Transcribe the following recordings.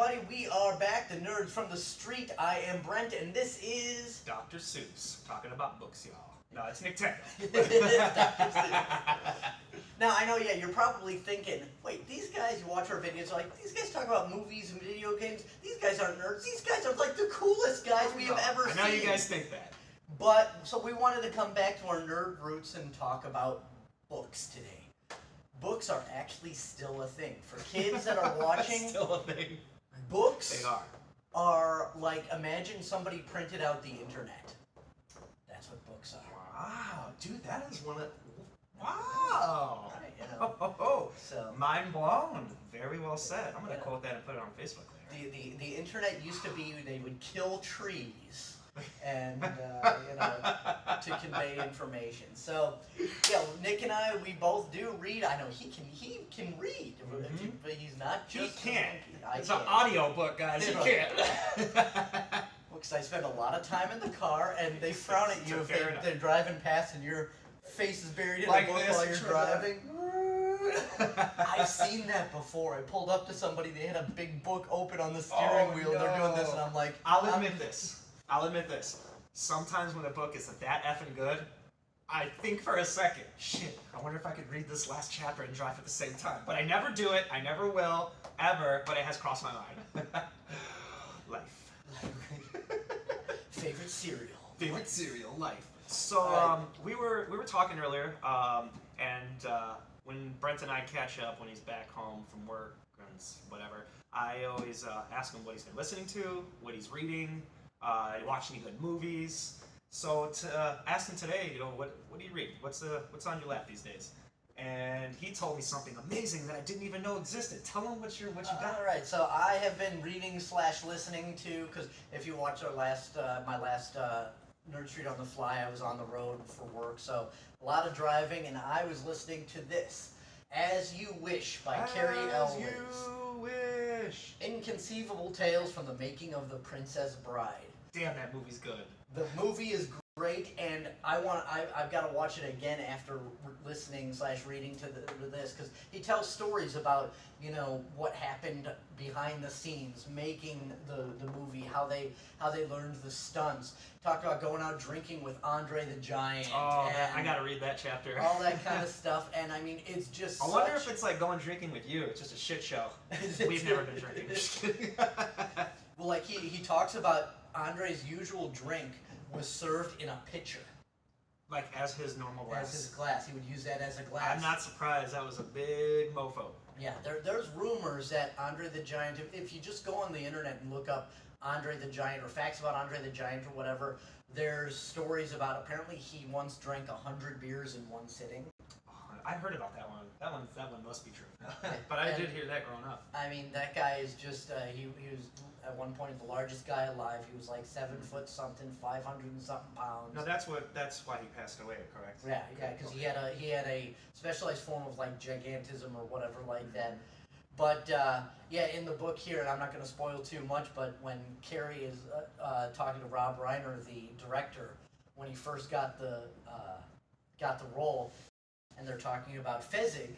everybody. We are back, the Nerds from the Street. I am Brent, and this is... Dr. Seuss, talking about books, y'all. No, it's Nick Tango. Dr. Seuss. Now, I know, yeah, you're probably thinking, wait, these guys, you watch our videos, are like, these guys talk about movies and video games. These guys aren't nerds. These guys are like the coolest guys we have ever seen. I know you guys think that. But, so we wanted to come back to our nerd roots and talk about books today. Books are actually still a thing. For kids that are watching, Still a thing. books They are like, imagine somebody printed out the internet. That's what books are. Wow, dude, that is one of... Wow. Right, you know. So Mind blown. Very well said. I'm going to quote that and put it on Facebook later. the internet used to be they would kill trees and you know, to convey information. So yeah, Nick and I, we both do read. I know he can read, but he's not just He can't. It's can't. an audio book, guys. You can't. Because I spend a lot of time in the car, and they frown at you if they're driving past and your face is buried in Like a book this, while you're driving. I've I've seen that before. I pulled up to somebody, they had a big book open on the steering wheel, they're doing this, and I'm like... I'll admit this. Sometimes when a book is that effing good, I think for a second, shit, I wonder if I could read this last chapter and drive at the same time. But I never do it, I never will, ever, but it has crossed my mind. Life. Favorite cereal. Favorite cereal, life. So we were talking earlier, and when Brent and I catch up when he's back home from work and whatever, I always ask him what he's been listening to, what he's reading, watch any good movies. So to ask him today, you know, what do you read? What's on your lap these days? And he told me something amazing that I didn't even know existed. Tell him what you got. All right, so I have been reading / listening to, because if you watch our my last Nerd Street on the Fly, I was on the road for work, so a lot of driving, and I was listening to this, As You Wish by Carrie Elwes. As You Wish. Inconceivable Tales from the Making of the Princess Bride. Damn, that movie's good. The movie is great, and I've got to watch it again after listening / reading to this, because he tells stories about, you know, what happened behind the scenes making the movie, how they learned the stunts. Talked about going out drinking with Andre the Giant. Oh, man, I gotta read that chapter. All that kind of stuff, and I mean, it's just. I wonder if it's like going drinking with you. It's just a shit show. We've never been drinking. Well, like he talks about Andre's usual drink was served in a pitcher. Like as his normal glass. As his glass. He would use that as a glass. I'm not surprised. That was a big mofo. Yeah, there's rumors that Andre the Giant, if you just go on the internet and look up Andre the Giant or facts about Andre the Giant or whatever, there's stories about apparently he once drank 100 beers in one sitting. I heard about that one. That one must be true. But I did hear that growing up. I mean, that guy is just, he was at one point the largest guy alive. He was like 7 foot something, 500 and something pounds. No, that's why he passed away, correct? Yeah, because he had a specialized form of like gigantism or whatever like that. But yeah, in the book here, and I'm not going to spoil too much, but when Carrie is talking to Rob Reiner, the director, when he first got the role, and they're talking about Fezzik,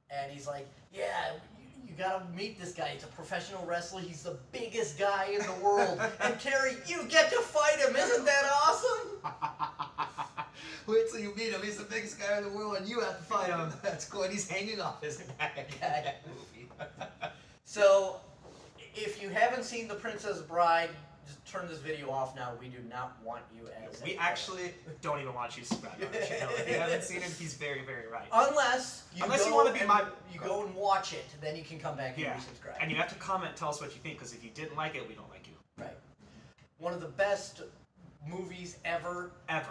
and he's like, yeah, you gotta meet this guy. He's a professional wrestler. He's the biggest guy in the world. And Carrie, you get to fight him. Isn't that awesome? Wait till you meet him. He's the biggest guy in the world, and you have to fight him. That's cool. And he's hanging off his neck. So, if you haven't seen The Princess Bride, just turn this video off now. We do not want you as We actually don't even want you to subscribe to our channel. If you haven't seen him, he's very, very right. Unless you want to be go and watch it, then you can come back and resubscribe. And you have to comment, tell us what you think, because if you didn't like it, we don't like you. Right. One of the best movies ever. Ever.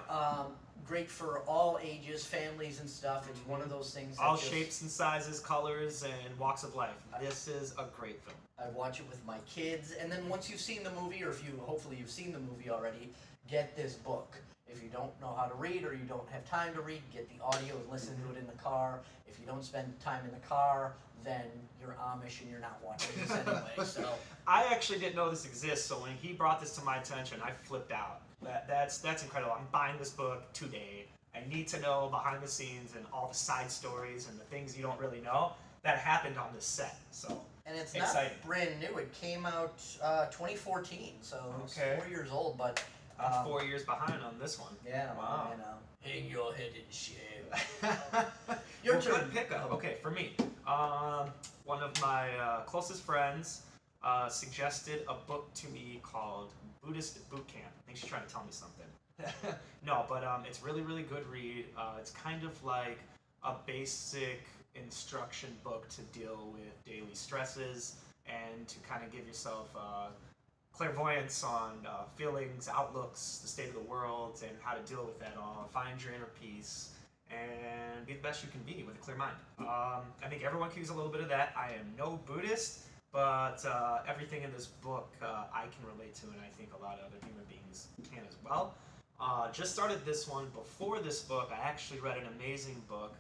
Great for all ages, families and stuff. It's one of those things that all shapes and sizes, colors, and walks of life. This is a great film. I watch it with my kids, and then once you've seen the movie, or if you hopefully you've seen the movie already, get this book. If you don't know how to read or you don't have time to read, get the audio and listen to it in the car. If you don't spend time in the car, then you're Amish and you're not watching this anyway. So I actually didn't know this exists, so when he brought this to my attention, I flipped out. That's incredible. I'm buying this book today. I need to know behind the scenes and all the side stories and the things you don't really know. that happened on this set. So And it's exciting. not brand new. It came out 2014, so it's Okay. 4 years old. But I'm 4 years behind on this one. yeah, Wow. you know, hang your head in shame. Your Your turn. good pickup. Okay, for me, one of my closest friends suggested a book to me called Buddhist Boot Camp. I think she's trying to tell me something. No, but it's really, really good read. It's kind of like a basic instruction book to deal with daily stresses and to kind of give yourself clairvoyance on feelings, outlooks, the state of the world, and how to deal with that all. Find your inner peace and be the best you can be with a clear mind. I think everyone can use a little bit of that. I am no Buddhist, but everything in this book I can relate to, and I think a lot of other human beings can as well. Just started this one. Before this book, I actually read an amazing book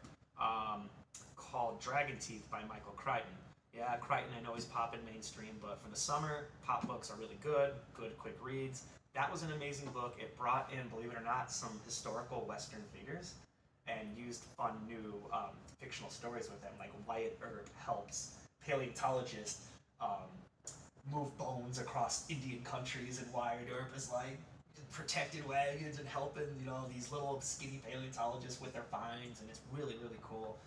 called Dragon Teeth by Michael Crichton. Yeah, Crichton, I know he's popping mainstream, but for the summer, pop books are really good, quick reads. That was an amazing book. It brought in, believe it or not, some historical Western figures and used fun new fictional stories with them, like Wyatt Earp helps paleontologists move bones across Indian countries, and Wyatt Earp is like protected wagons and helping, you know, these little skinny paleontologists with their finds, and it's really, really cool.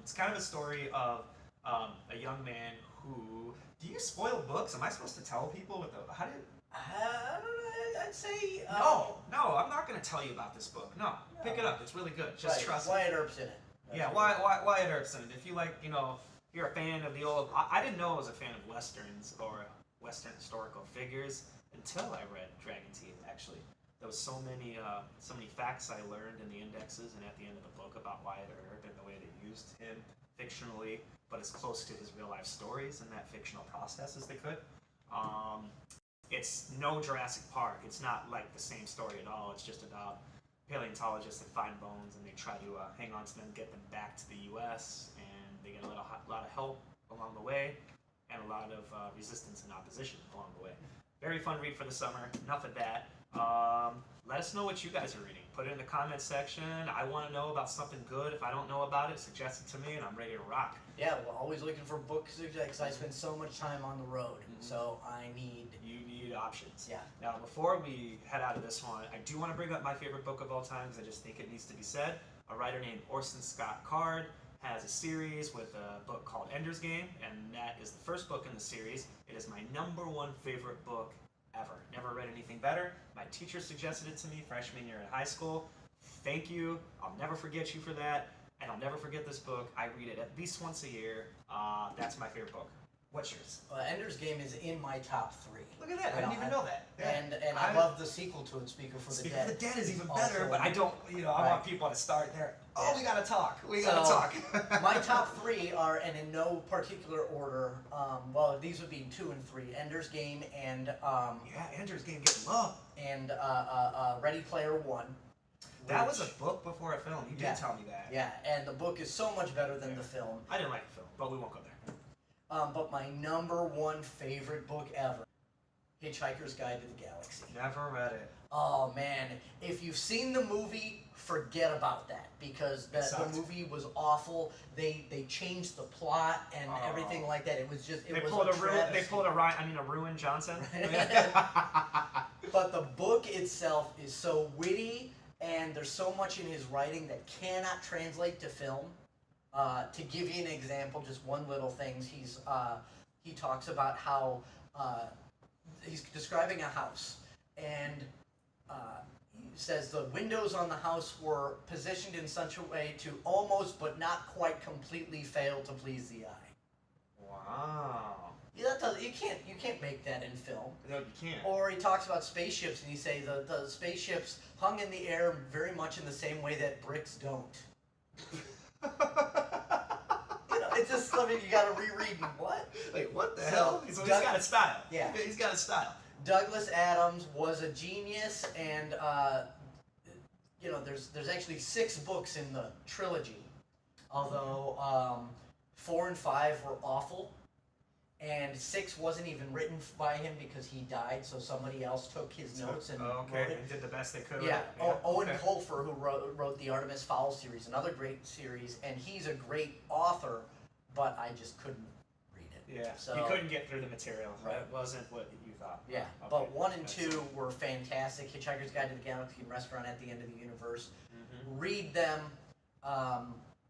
It's kind of a story of a young man who... Do you spoil books? Am I supposed to tell people what the... How did... I don't know. I'd say No, I'm not going to tell you about this book. No, pick it up. It's really good. Just right. trust Wyatt Earp's in it. That's Yeah, what Wyatt Earp's in it. If you like, you know, you're a fan of the old... I didn't know I was a fan of Westerns or Western historical figures until I read Dragon Teeth, actually. There was so many facts I learned in the indexes and at the end of the book about Wyatt Earp and the way they used him fictionally, but as close to his real-life stories in that fictional process as they could. It's no Jurassic Park. It's not like the same story at all. It's just about paleontologists that find bones and they try to hang on to them, get them back to the U.S., and they get a lot of help along the way and a lot of resistance and opposition along the way. Very fun read for the summer. Enough of that. Let us know what you guys are reading. Put it in the comments section. I want to know about something good. If I don't know about it, suggest it to me, and I'm ready to rock. Yeah, we're always looking for book suggestions. I spend so much time on the road, so you need options. Yeah. Now, before we head out of this one, I do want to bring up my favorite book of all time because I just think it needs to be said. A writer named Orson Scott Card has a series with a book called Ender's Game, and that is the first book in the series. It is my #1 favorite book ever. Never read anything better. My teacher suggested it to me freshman year in high school. Thank you. I'll never forget you for that, and I'll never forget this book. I read it at least once a year. That's my favorite book. What's yours? Ender's Game is in my top 3. Look at that. I didn't even know that. Yeah. And I love the sequel to it, Speaker for the Speaker Dead. for the Dead is even better, Also, but I don't, I right. want people to start there. Oh, Yeah. we gotta talk. We gotta talk. My top 3 are, and in no particular order, well, these would be 2 and 3. Ender's Game and Yeah, Ender's Game getting love. and Ready Player One. That was a book before a film. You did Yeah. tell me that. Yeah, and the book is so much better than the film. I didn't like the film, but we won't go there. But my #1 favorite book ever, Hitchhiker's Guide to the Galaxy. Never read it. Oh man, if you've seen the movie, forget about that because the sucked. movie was awful. They changed the plot and everything like that. It was just They was pulled a travesty. They pulled a Ruin Johnson. But the book itself is so witty, and there's so much in his writing that cannot translate to film. To give you an example, just one little thing, he talks about how he's describing a house, and he says the windows on the house were positioned in such a way to almost but not quite completely fail to please the eye. Wow. Yeah, you can't make that in film. No, you can't. Or he talks about spaceships, and he says the spaceships hung in the air very much in the same way that bricks don't. It's just something you gotta reread and what? Wait, what the So, hell? So he's got a style. Yeah. He's got a style. Douglas Adams was a genius, and there's actually 6 books in the trilogy, although 4 and 5 were awful, and 6 wasn't even written by him because he died, so somebody else took his notes and wrote it. And did the best they could. Yeah, with it. Owen okay. Colfer, who wrote the Artemis Fowl series, another great series, and he's a great author, but I just couldn't read it. Yeah. So, you couldn't get through the material. Right. That wasn't what you thought. Yeah, Okay. but 1 and That's 2 were fantastic. Hitchhiker's Guide to the Galaxy and Restaurant at the End of the Universe. Mhm. Read them.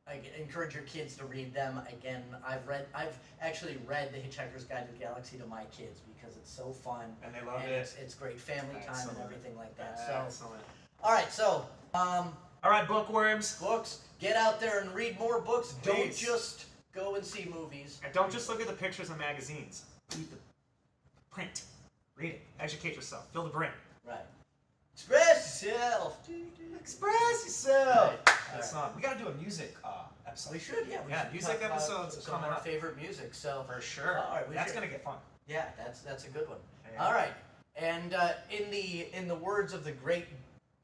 I encourage your kids to read them. Again, I've actually read the Hitchhiker's Guide to the Galaxy to my kids because it's so fun. And they loved and it. it's great family time Excellent. and everything like that. So, Excellent. all right, so All right, bookworms. books. Get out there and read more books. Don't Please. just go and see movies. And don't just look at the pictures in magazines. Read the print. Read it. Educate yourself. Fill the brain. Right. Express yourself. Express yourself. Right. That's All right. not. We gotta do a music episode. We should, yeah. We Yeah, should music talk about episodes some of coming our up. favorite music. So, For sure. All right, we That's should. gonna get fun. yeah, that's a good one. Yeah. All right, and in the words of the great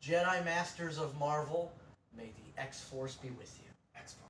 Jedi Masters of Marvel, may the X-Force be with you.